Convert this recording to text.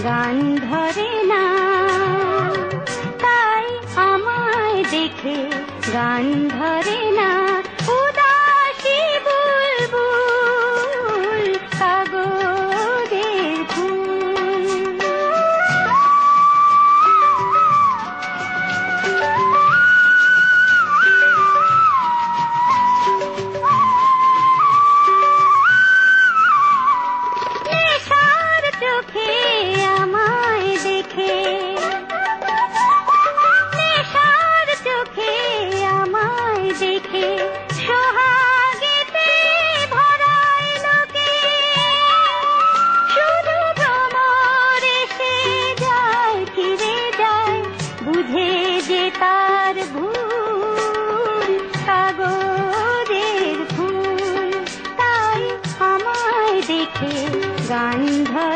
গান ধরে না, তাই আমায় দেখে গান ধরে না। উদাসী বুলবুল কাগজের ফুল। নেশার চোখে আমায় দেখে, নেশার চোখে আমায় দেখে সোহাগেতে ভরায় লোকে। শুধু ভ্রমর এসে যায় ফিরে যায়, বুঝে যে তার ভুল কাগজের ফুল। তাই আমায় দেখে গান ধরে